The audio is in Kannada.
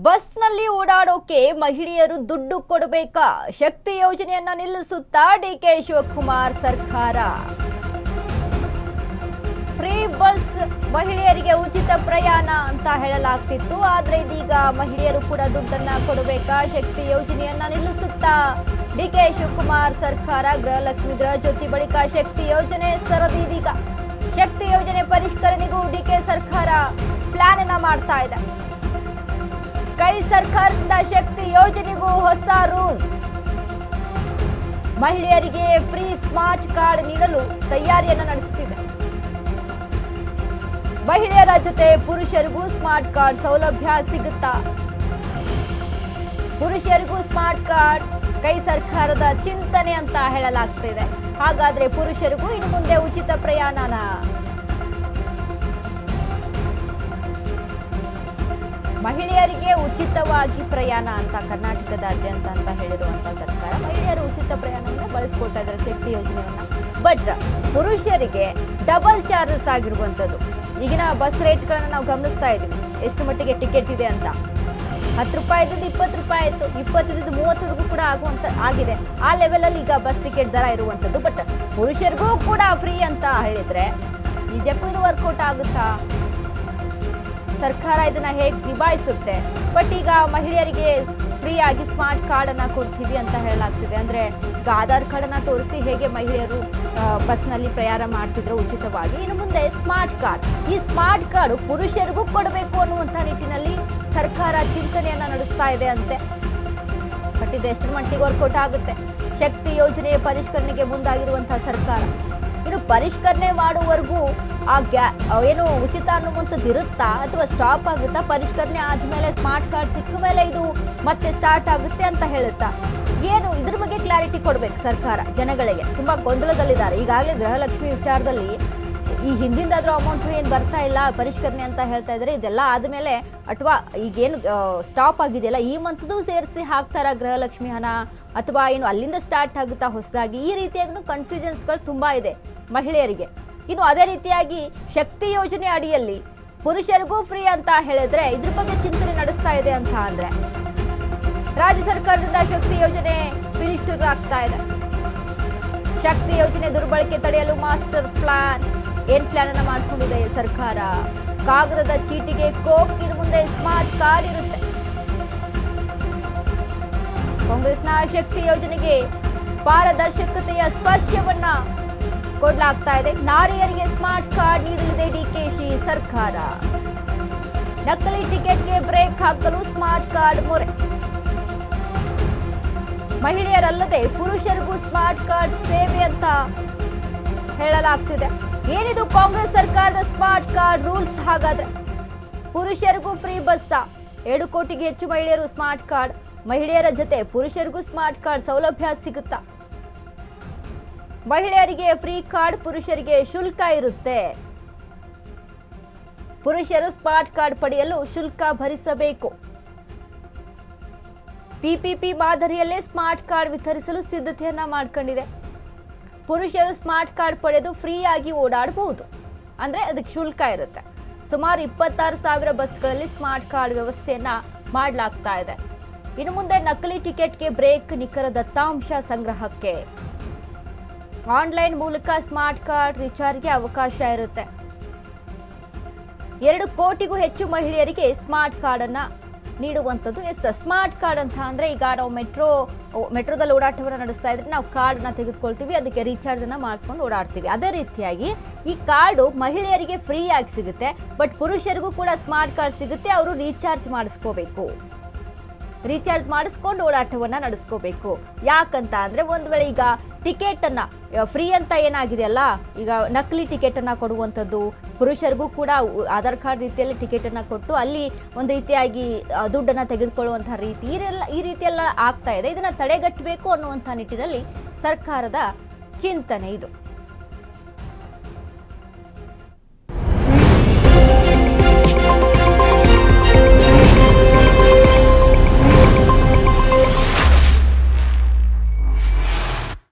ಬಸ್ನಲ್ಲಿ ಓಡಾಡೋಕೆ ಮಹಿಳೆಯರು ದುಡ್ಡು ಕೊಡಬೇಕಾ? ಶಕ್ತಿ ಯೋಜನೆಯನ್ನ ನಿಲ್ಲಿಸುತ್ತಾ ಡಿಕೆ ಶಿವಕುಮಾರ್ ಸರ್ಕಾರ. ಫ್ರೀ ಬಸ್ ಮಹಿಳೆಯರಿಗೆ ಉಚಿತ ಪ್ರಯಾಣ ಅಂತ ಹೇಳಲಾಗ್ತಿತ್ತು. ಆದ್ರೆ ಇದೀಗ ಮಹಿಳೆಯರು ಕೂಡ ದುಡ್ಡನ್ನ ಕೊಡಬೇಕಾ? ಶಕ್ತಿ ಯೋಜನೆಯನ್ನ ನಿಲ್ಲಿಸುತ್ತಾ ಡಿಕೆ ಶಿವಕುಮಾರ್ ಸರ್ಕಾರ. ಗೃಹಲಕ್ಷ್ಮಿ ಗೃಹ ಜ್ಯೋತಿ ಬಳಿಕ ಶಕ್ತಿ ಯೋಜನೆ ಸರದಿ. ಇದೀಗ ಶಕ್ತಿ ಯೋಜನೆ ಪರಿಷ್ಕರಣೆಗೂ ಡಿಕೆ ಸರ್ಕಾರ ಪ್ಲಾನ್ ಅನ್ನ ಮಾಡ್ತಾ ಇದೆ. ಕೈ ಸರ್ಕಾರದಿಂದ ಶಕ್ತಿ ಯೋಜನೆಗೂ ಹೊಸ ರೂಲ್ಸ್. ಮಹಿಳೆಯರಿಗೆ ಫ್ರೀ ಸ್ಮಾರ್ಟ್ ಕಾರ್ಡ್ ನೀಡಲು ತಯಾರಿಯನ್ನು ನಡೆಸುತ್ತಿದೆ. ಮಹಿಳೆಯರ ಜೊತೆ ಪುರುಷರಿಗೂ ಸ್ಮಾರ್ಟ್ ಕಾರ್ಡ್ ಸೌಲಭ್ಯ ಸಿಗುತ್ತಾ? ಪುರುಷರಿಗೂ ಸ್ಮಾರ್ಟ್ ಕಾರ್ಡ್ ಕೈ ಸರ್ಕಾರದ ಚಿಂತನೆ ಅಂತ ಹೇಳಲಾಗ್ತಿದೆ. ಹಾಗಾದ್ರೆ ಪುರುಷರಿಗೂ ಇನ್ನು ಮುಂದೆ ಉಚಿತ ಪ್ರಯಾಣನ? ಮಹಿಳೆಯರಿಗೆ ಉಚಿತವಾಗಿ ಪ್ರಯಾಣ ಅಂತ ಕರ್ನಾಟಕದಾದ್ಯಂತ ಅಂತ ಹೇಳಿರುವಂತಹ ಸರ್ಕಾರ ಮಹಿಳೆಯರು ಉಚಿತ ಪ್ರಯಾಣವನ್ನು ಬಳಸ್ಕೊಳ್ತಾ ಇದ್ದಾರೆ ಶಕ್ತಿ ಯೋಜನೆಯನ್ನ. ಬಟ್ ಪುರುಷರಿಗೆ ಡಬಲ್ ಚಾರ್ಜಸ್ ಆಗಿರುವಂಥದ್ದು. ಈಗಿನ ಬಸ್ ರೇಟ್ಗಳನ್ನ ನಾವು ಗಮನಿಸ್ತಾ ಇದ್ದೀವಿ, ಎಷ್ಟು ಮಟ್ಟಿಗೆ ಟಿಕೆಟ್ ಇದೆ ಅಂತ. 10 ರೂಪಾಯಿ ಇದ್ದು 20 ರೂಪಾಯಿ ಆಯಿತು, 20 ಇದ್ದು 30ವರೆಗೂ ಕೂಡ ಆಗಿದೆ. ಆ ಲೆವೆಲಲ್ಲಿ ಈಗ ಬಸ್ ಟಿಕೆಟ್ ದರ ಇರುವಂಥದ್ದು. ಬಟ್ ಪುರುಷರಿಗೂ ಕೂಡ ಫ್ರೀ ಅಂತ ಹೇಳಿದ್ರೆ ನಿಜಕ್ಕೂ ಇದು ವರ್ಕೌಟ್ ಆಗುತ್ತಾ? ಸರ್ಕಾರ ಇದನ್ನ ಹೇಗೆ ನಿಭಾಯಿಸುತ್ತೆ? ಬಟ್ ಈಗ ಮಹಿಳೆಯರಿಗೆ ಫ್ರೀ ಆಗಿ ಸ್ಮಾರ್ಟ್ ಕಾರ್ಡ್ ಅನ್ನ ಕೊಡ್ತೀವಿ ಅಂತ ಹೇಳಲಾಗ್ತಿದೆ. ಅಂದ್ರೆ ಈಗ ಆಧಾರ್ ಕಾರ್ಡ್ ಅನ್ನ ತೋರಿಸಿ ಹೇಗೆ ಮಹಿಳೆಯರು ಬಸ್ನಲ್ಲಿ ಪ್ರಯಾಣ ಮಾಡ್ತಿದ್ರು ಉಚಿತವಾಗಿ, ಇನ್ನು ಮುಂದೆ ಸ್ಮಾರ್ಟ್ ಕಾರ್ಡ್. ಈ ಸ್ಮಾರ್ಟ್ ಕಾರ್ಡ್ ಪುರುಷರಿಗೂ ಕೊಡಬೇಕು ಅನ್ನುವಂಥ ನಿಟ್ಟಿನಲ್ಲಿ ಸರ್ಕಾರ ಚಿಂತನೆಯನ್ನ ನಡೆಸ್ತಾ ಇದೆ ಅಂತೆ. ಬಟ್ ಇದು ಎಷ್ಟರ ಮಟ್ಟಿಗೆ ವರ್ಕೌಟ್ ಆಗುತ್ತೆ? ಶಕ್ತಿ ಯೋಜನೆಯ ಪರಿಷ್ಕರಣೆಗೆ ಮುಂದಾಗಿರುವಂತಹ ಸರ್ಕಾರ ಇನ್ನು ಪರಿಷ್ಕರಣೆ ಮಾಡುವವರೆಗೂ ಏನು ಉಚಿತ ಅನ್ನುವಂಥದ್ದು ಇರುತ್ತಾ ಅಥವಾ ಸ್ಟಾಪ್ ಆಗುತ್ತಾ? ಪರಿಷ್ಕರಣೆ ಆದ್ಮೇಲೆ ಸ್ಮಾರ್ಟ್ ಕಾರ್ಡ್ ಸಿಕ್ಕ ಮೇಲೆ ಇದು ಮತ್ತೆ ಸ್ಟಾರ್ಟ್ ಆಗುತ್ತೆ ಅಂತ ಹೇಳುತ್ತಾ? ಏನು ಇದ್ರ ಬಗ್ಗೆ ಕ್ಲಾರಿಟಿ ಕೊಡ್ಬೇಕು ಸರ್ಕಾರ ಜನಗಳಿಗೆ. ತುಂಬಾ ಗೊಂದಲದಲ್ಲಿದ್ದಾರೆ. ಈಗಾಗಲೇ ಗೃಹಲಕ್ಷ್ಮಿ ವಿಚಾರದಲ್ಲಿ ಈ ಹಿಂದಿಂದಾದ್ರೂ ಅಮೌಂಟ್ ಏನು ಬರ್ತಾ ಇಲ್ಲ, ಪರಿಷ್ಕರಣೆ ಅಂತ ಹೇಳ್ತಾ ಇದ್ದಾರೆ. ಇದೆಲ್ಲ ಆದ್ಮೇಲೆ ಅಥವಾ ಈಗೇನು ಸ್ಟಾಪ್ ಆಗಿದೆಯಲ್ಲ ಈ ಮಂತ್ದು ಸೇರಿಸಿ ಹಾಕ್ತಾರ ಗೃಹಲಕ್ಷ್ಮಿ ಹಣ, ಅಥವಾ ಏನು ಅಲ್ಲಿಂದ ಸ್ಟಾರ್ಟ್ ಆಗುತ್ತಾ ಹೊಸದಾಗಿ? ಈ ರೀತಿಯಾಗಿ ಕನ್ಫ್ಯೂಷನ್ಸ್ಗಳು ತುಂಬಾ ಇದೆ ಮಹಿಳೆಯರಿಗೆ. ಇನ್ನು ಅದೇ ರೀತಿಯಾಗಿ ಶಕ್ತಿ ಯೋಜನೆ ಅಡಿಯಲ್ಲಿ ಪುರುಷರಿಗೂ ಫ್ರೀ ಅಂತ ಹೇಳಿದ್ರೆ ಇದ್ರ ಬಗ್ಗೆ ಚಿಂತನೆ ನಡೆಸ್ತಾ ಇದೆ ಅಂತ ಅಂದ್ರೆ ರಾಜ್ಯ ಸರ್ಕಾರದಿಂದ ಶಕ್ತಿ ಯೋಜನೆ ಫಿಲ್ಟರ್ ಆಗ್ತಾ ಇದೆ. ಶಕ್ತಿ ಯೋಜನೆ ದುರ್ಬಳಕೆ ತಡೆಯಲು ಮಾಸ್ಟರ್ ಪ್ಲಾನ್. ಏನ್ ಪ್ಲಾನ್ ಅನ್ನ ಮಾಡ್ಕೊಂಡಿದೆ ಸರ್ಕಾರ? ಕಾಗದದ ಚೀಟಿಗೆ ಕೋಕ್, ಇನ್ನು ಮುಂದೆ ಸ್ಮಾರ್ಟ್ ಕಾರ್ಡ್ ಇರುತ್ತೆ. ಕಾಂಗ್ರೆಸ್ನ ಶಕ್ತಿ ಯೋಜನೆಗೆ ಪಾರದರ್ಶಕತೆಯ ಸ್ಪರ್ಶವನ್ನ ಕೊಡಲಾಗ್ತಾ ಇದೆ. ನಾರಿಯರಿಗೆ ಸ್ಮಾರ್ಟ್ ಕಾರ್ಡ್ ನೀಡಲಿದೆ ಡಿಕೆಶಿ ಸರ್ಕಾರ. ನಕಲಿ ಟಿಕೆಟ್ಗೆ ಬ್ರೇಕ್ ಹಾಕಲು ಸ್ಮಾರ್ಟ್ ಕಾರ್ಡ್ ಮೊರೆ. ಮಹಿಳೆಯರಲ್ಲದೆ ಪುರುಷರಿಗೂ ಸ್ಮಾರ್ಟ್ ಕಾರ್ಡ್ ಸೇವೆ ಅಂತ ಹೇಳಲಾಗ್ತಿದೆ. ಏನಿದು ಕಾಂಗ್ರೆಸ್ ಸರ್ಕಾರದ ಸ್ಮಾರ್ಟ್ ಕಾರ್ಡ್ ರೂಲ್ಸ್? ಹಾಗಾದ್ರೆ ಪುರುಷರಿಗೂ ಫ್ರೀ ಬಸ್ಸಾ? 7 ಕೋಟಿಗೆ ಹೆಚ್ಚು ಮಹಿಳೆಯರು ಸ್ಮಾರ್ಟ್ ಕಾರ್ಡ್. ಮಹಿಳೆಯರ ಜೊತೆ ಪುರುಷರಿಗೂ ಸ್ಮಾರ್ಟ್ ಕಾರ್ಡ್ ಸೌಲಭ್ಯ ಸಿಗುತ್ತಾ? ಮಹಿಳೆಯರಿಗೆ ಫ್ರೀ ಕಾರ್ಡ್, ಪುರುಷರಿಗೆ ಶುಲ್ಕ ಇರುತ್ತೆ. ಪುರುಷರು ಸ್ಮಾರ್ಟ್ ಕಾರ್ಡ್ ಪಡೆಯಲು ಶುಲ್ಕ ಭರಿಸಬೇಕು. ಪಿಪಿಪಿ ಮಾದರಿಯಲ್ಲೇ ಸ್ಮಾರ್ಟ್ ಕಾರ್ಡ್ ವಿತರಿಸಲು ಸಿದ್ಧತೆಯನ್ನ ಮಾಡ್ಕೊಂಡಿದೆ. ಪುರುಷರು ಸ್ಮಾರ್ಟ್ ಕಾರ್ಡ್ ಪಡೆದು ಫ್ರೀ ಆಗಿ ಓಡಾಡಬಹುದು, ಅಂದ್ರೆ ಅದಕ್ಕೆ ಶುಲ್ಕ ಇರುತ್ತೆ. ಸುಮಾರು 26,000 ಬಸ್ಗಳಲ್ಲಿ ಸ್ಮಾರ್ಟ್ ಕಾರ್ಡ್ ವ್ಯವಸ್ಥೆಯನ್ನ ಮಾಡಲಾಗ್ತಾ ಇದೆ. ಇನ್ನು ಮುಂದೆ ನಕಲಿ ಟಿಕೆಟ್ಗೆ ಬ್ರೇಕ್, ನಿಖರ ದತ್ತಾಂಶ ಸಂಗ್ರಹಕ್ಕೆ ಆನ್ಲೈನ್ ಮೂಲಕ ಸ್ಮಾರ್ಟ್ ಕಾರ್ಡ್ ರೀಚಾರ್ಜ್ಗೆ ಅವಕಾಶ ಇರುತ್ತೆ. 2 ಕೋಟಿಗೂ ಹೆಚ್ಚು ಮಹಿಳೆಯರಿಗೆ ಸ್ಮಾರ್ಟ್ ಕಾರ್ಡ್ ಅನ್ನ ನೀಡುವಂಥದ್ದು. ಸ್ಮಾರ್ಟ್ ಕಾರ್ಡ್ ಅಂತ ಅಂದ್ರೆ ಈಗ ನಾವು ಮೆಟ್ರೋದಲ್ಲಿ ಓಡಾಟವನ್ನು ನಡೆಸ್ತಾ ಇದ್ರೆ ನಾವು ಕಾರ್ಡ್ನ ತೆಗೆದುಕೊಳ್ತೀವಿ, ಅದಕ್ಕೆ ರೀಚಾರ್ಜ್ ಅನ್ನ ಮಾಡಿಸ್ಕೊಂಡು ಓಡಾಡ್ತೀವಿ. ಅದೇ ರೀತಿಯಾಗಿ ಈ ಕಾರ್ಡು ಮಹಿಳೆಯರಿಗೆ ಫ್ರೀ ಆಗಿ ಸಿಗುತ್ತೆ. ಬಟ್ ಪುರುಷರಿಗೂ ಕೂಡ ಸ್ಮಾರ್ಟ್ ಕಾರ್ಡ್ ಸಿಗುತ್ತೆ. ಅವರು ರೀಚಾರ್ಜ್ ಮಾಡಿಸ್ಕೋಬೇಕು. ರೀಚಾರ್ಜ್ ಮಾಡಿಸ್ಕೊಂಡು ಓಡಾಟವನ್ನ ನಡೆಸ್ಕೋಬೇಕು. ಯಾಕಂತ ಅಂದ್ರೆ ಒಂದ್ ವೇಳೆ ಈಗ ಟಿಕೆಟ್ ಅನ್ನ ಫ್ರೀ ಅಂತ ಏನಾಗಿದೆಯಲ್ಲ, ಈಗ ನಕಲಿ ಟಿಕೆಟ್ ಅನ್ನ ಕೊಡುವಂಥದ್ದು, ಪುರುಷರಿಗೂ ಕೂಡ ಆಧಾರ್ ಕಾರ್ಡ್ ರೀತಿಯಲ್ಲಿ ಟಿಕೆಟ್ ಅನ್ನ ಕೊಟ್ಟು ಅಲ್ಲಿ ಒಂದು ರೀತಿಯಾಗಿ ದುಡ್ಡನ್ನ ತೆಗೆದುಕೊಳ್ಳುವಂತಹ ರೀತಿ ಈ ರೀತಿಯೆಲ್ಲ ಆಗ್ತಾ ಇದೆ. ಇದನ್ನ ತಡೆಗಟ್ಟಬೇಕು ಅನ್ನುವಂಥ ನಿಟ್ಟಿನಲ್ಲಿ ಸರ್ಕಾರದ ಚಿಂತನೆ ಇದು.